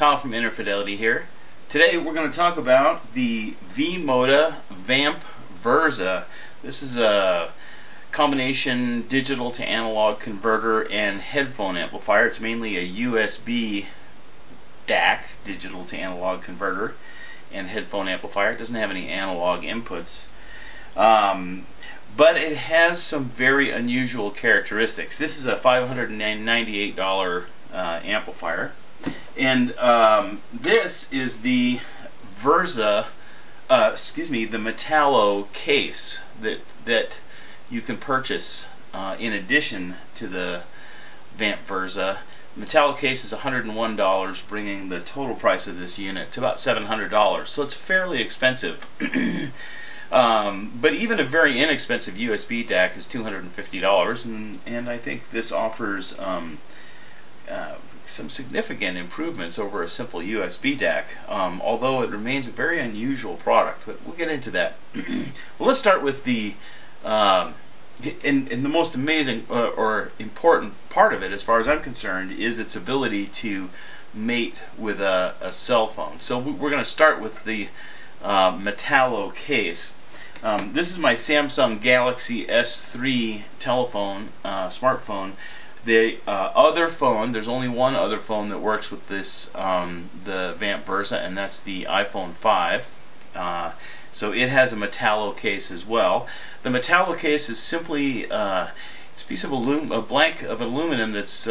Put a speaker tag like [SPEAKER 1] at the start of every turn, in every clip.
[SPEAKER 1] Tom from Interfidelity here. Today we're going to talk about the V-Moda Vamp Verza. This is a combination digital to analog converter and headphone amplifier. It's mainly a USB DAC, digital to analog converter, and headphone amplifier. It doesn't have any analog inputs. But it has some very unusual characteristics. This is a $598 amplifier. And this is the Verza, the Metallo Case that you can purchase in addition to the Vamp Verza. Metallo Case is $101, bringing the total price of this unit to about $700. So it's fairly expensive. But even a very inexpensive USB DAC is $250, and I think this offers some significant improvements over a simple USB DAC, although it remains a very unusual product. But we'll get into that. Well, let's start with the the most amazing or important part of it, as far as I'm concerned, is its ability to mate with a cell phone. So we're going to start with the Metallo Case. This is my Samsung Galaxy S3 telephone, smartphone. The other phone, there's only one other phone that works with this, the Vamp Verza, and that's the iPhone 5. So it has a Metallo Case as well. The Metallo Case is simply it's a piece of a blank of aluminum that's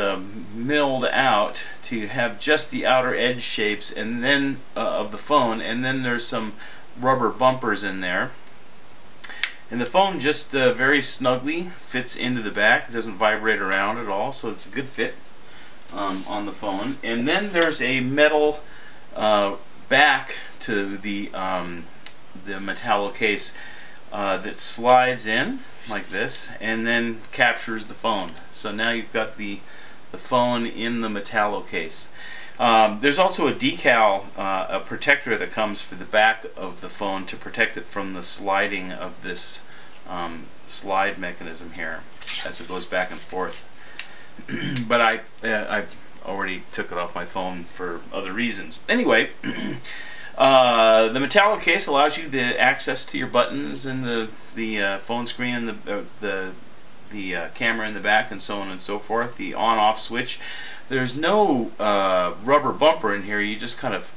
[SPEAKER 1] milled out to have just the outer edge shapes, and then of the phone, and then there's some rubber bumpers in there. And the phone just very snugly fits into the back. It doesn't vibrate around at all, so it's a good fit on the phone. And then there's a metal back to the Metallo Case that slides in like this and then captures the phone. So now you've got the phone in the Metallo Case. There's also a decal, a protector that comes for the back of the phone to protect it from the sliding of this slide mechanism here as it goes back and forth. But I already took it off my phone for other reasons. Anyway, the Metallo Case allows you the access to your buttons and the phone screen and the camera in the back and so on and so forth. The on-off switch. There's no rubber bumper in here. You just kind of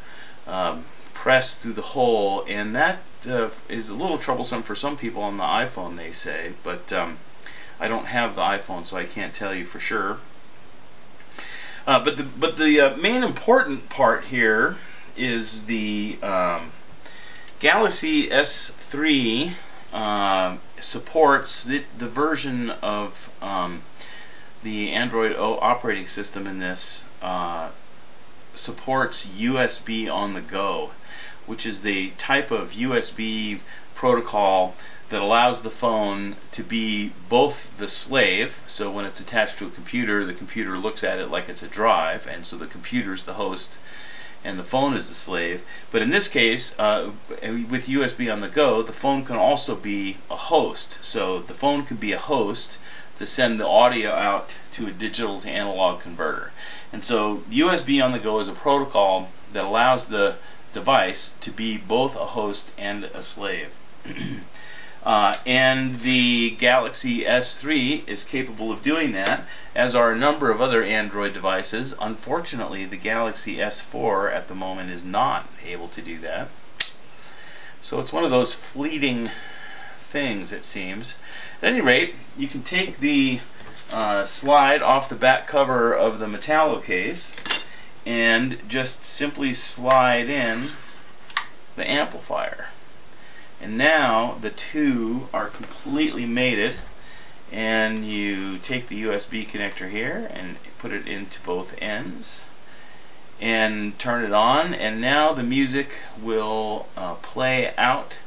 [SPEAKER 1] press through the hole, and that is a little troublesome for some people on the iPhone, they say. But I don't have the iPhone, so I can't tell you for sure. But the main important part here is the Galaxy S3 supports the version of the Android operating system in this supports USB on the go, which is the type of USB protocol that allows the phone to be both the slave, so when it's attached to a computer, the computer looks at it like it's a drive, and so the computer's the host and the phone is the slave. But in this case, with USB on the go, the phone can also be a host. So the phone can be a host to send the audio out to a digital to analog converter. And so USB on the go is a protocol that allows the device to be both a host and a slave. And the Galaxy S3 is capable of doing that, as are a number of other Android devices. Unfortunately, the Galaxy S4 at the moment is not able to do that. So it's one of those fleeting things, it seems. At any rate, you can take the slide off the back cover of the Metallo Case and just simply slide in the amplifier. And now the two are completely mated, and you take the USB connector here and put it into both ends and turn it on, and now the music will play out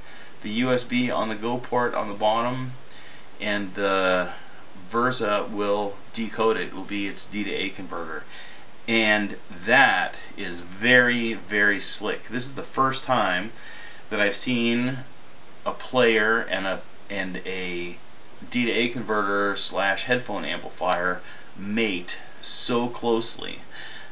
[SPEAKER 1] the USB on the go port on the bottom, and the Verza will decode it. It will be its D to A converter. And that is very, very slick. This is the first time that I've seen a player and a D to A converter slash headphone amplifier mate so closely.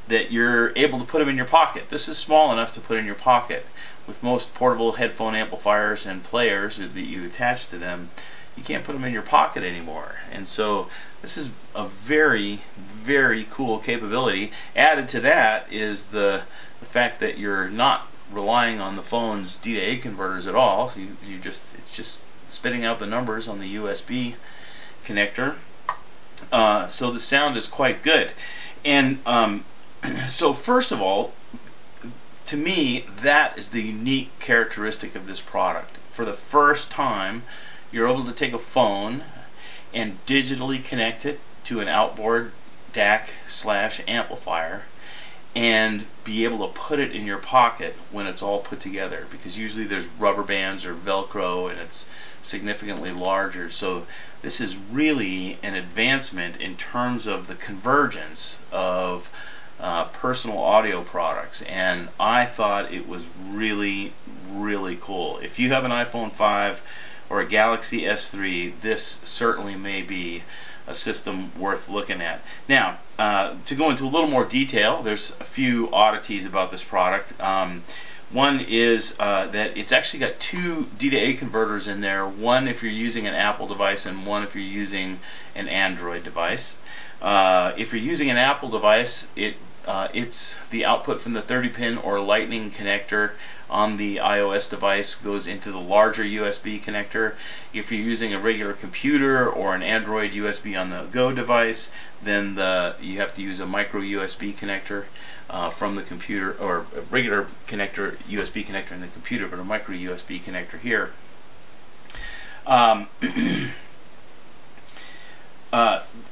[SPEAKER 1] that you're able to put them in your pocket. This is small enough to put in your pocket. With most portable headphone amplifiers and players that you attach to them, you can't put them in your pocket anymore. And so this is a very, very cool capability. Added to that is the fact that you're not relying on the phone's D-to-A converters at all. So it's just spitting out the numbers on the USB connector. So the sound is quite good. And so first of all, to me, that is the unique characteristic of this product. For the first time, you're able to take a phone and digitally connect it to an outboard DAC/amplifier and be able to put it in your pocket when it's all put together, because usually there's rubber bands or Velcro and it's significantly larger. So this is really an advancement in terms of the convergence of personal audio products, and I thought it was really, really cool. If you have an iPhone 5 or a Galaxy S3, this certainly may be a system worth looking at. Now, to go into a little more detail, there's a few oddities about this product. One is that it's actually got two D-to-A converters in there, one if you're using an Apple device and one if you're using an Android device. If you're using an Apple device, it's the output from the 30-pin or Lightning connector on the iOS device goes into the larger USB connector. If you're using a regular computer or an Android USB on the Go device, then you have to use a micro USB connector from the computer, or a regular connector, USB connector in the computer, but a micro USB connector here.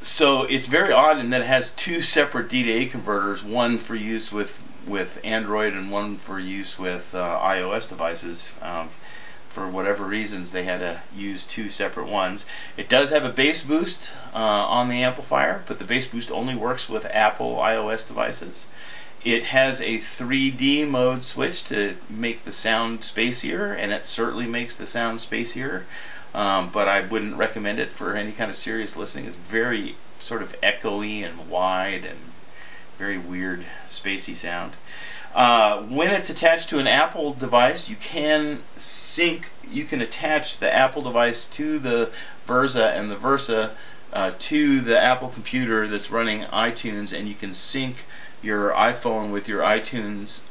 [SPEAKER 1] So it's very odd in that it has two separate D-to-A converters, one for use with Android and one for use with iOS devices. For whatever reasons, they had to use two separate ones. It does have a bass boost on the amplifier, but the bass boost only works with Apple iOS devices. It has a 3D mode switch to make the sound spacier, and it certainly makes the sound spacier. But I wouldn't recommend it for any kind of serious listening. It's very sort of echoey and wide and very weird, spacey sound. When it's attached to an Apple device, you can attach the Apple device to the Verza and the Verza to the Apple computer that's running iTunes, and you can sync your iPhone with your iTunes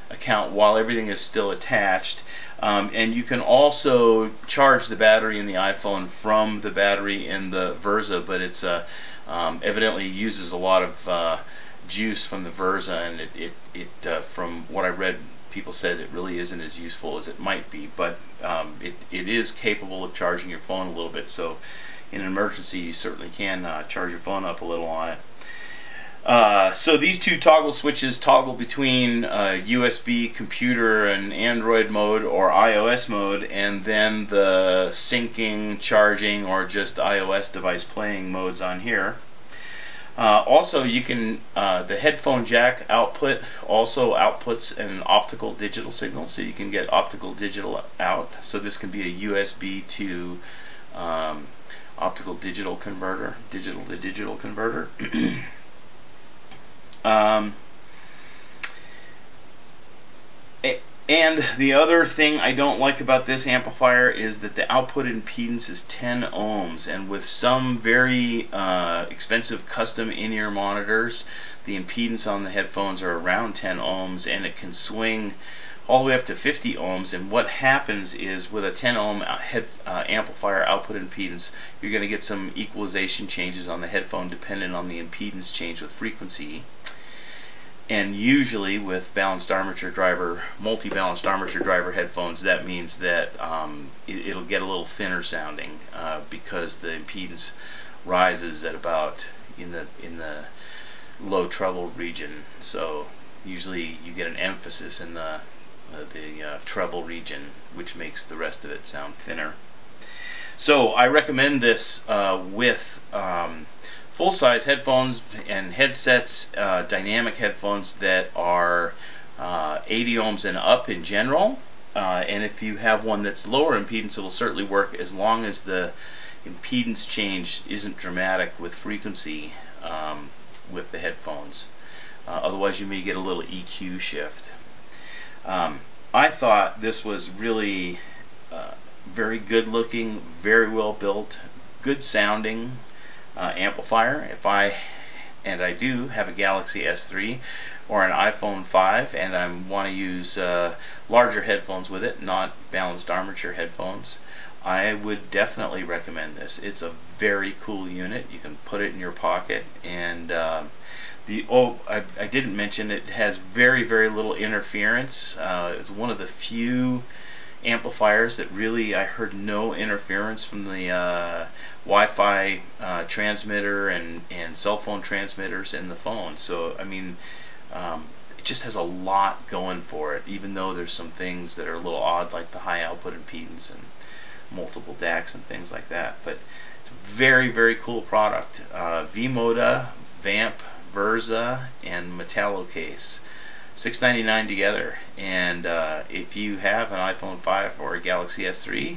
[SPEAKER 1] account while everything is still attached. And you can also charge the battery in the iPhone from the battery in the Verza, but it's evidently uses a lot of juice from the Verza, and it from what I read, people said it really isn't as useful as it might be, but it is capable of charging your phone a little bit, so in an emergency you certainly can charge your phone up a little on it. So these two toggle switches toggle between USB computer and Android mode or iOS mode, and then the syncing, charging, or just iOS device playing modes on here. Also, you can the headphone jack output also outputs an optical digital signal, so you can get optical digital out. So this can be a USB to optical digital converter, digital to digital converter. And the other thing I don't like about this amplifier is that the output impedance is 10 ohms, and with some very expensive custom in-ear monitors, the impedance on the headphones are around 10 ohms, and it can swing all the way up to 50 ohms. And what happens is, with a 10 ohm amplifier output impedance, you're going to get some equalization changes on the headphone dependent on the impedance change with frequency. And usually with balanced armature driver, multi-balanced armature driver headphones, that means that it'll get a little thinner sounding because the impedance rises at about in the low treble region. So usually you get an emphasis in the treble region, which makes the rest of it sound thinner. So I recommend this with full-size headphones and headsets, dynamic headphones that are 80 ohms and up in general. And if you have one that's lower impedance, it'll certainly work as long as the impedance change isn't dramatic with frequency with the headphones. Otherwise you may get a little EQ shift. I thought this was really very good looking, very well built, good sounding amplifier. And I do have a Galaxy S3 or an iPhone 5 and I want to use larger headphones with it, not balanced armature headphones, I would definitely recommend this. It's a very cool unit. You can put it in your pocket, and I didn't mention it has very little interference. It's one of the few amplifiers that really I heard no interference from the Wi-Fi transmitter and cell phone transmitters in the phone. So I mean, it just has a lot going for it, even though there's some things that are a little odd, like the high output impedance and multiple DACs and things like that. But it's a very cool product. V-Moda, Vamp, Verza, and Metallo Case, $6.99 together. And if you have an iPhone 5 or a Galaxy S3,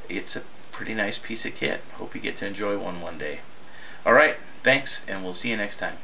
[SPEAKER 1] it's a pretty nice piece of kit. Hope you get to enjoy one day. Alright, thanks, and we'll see you next time.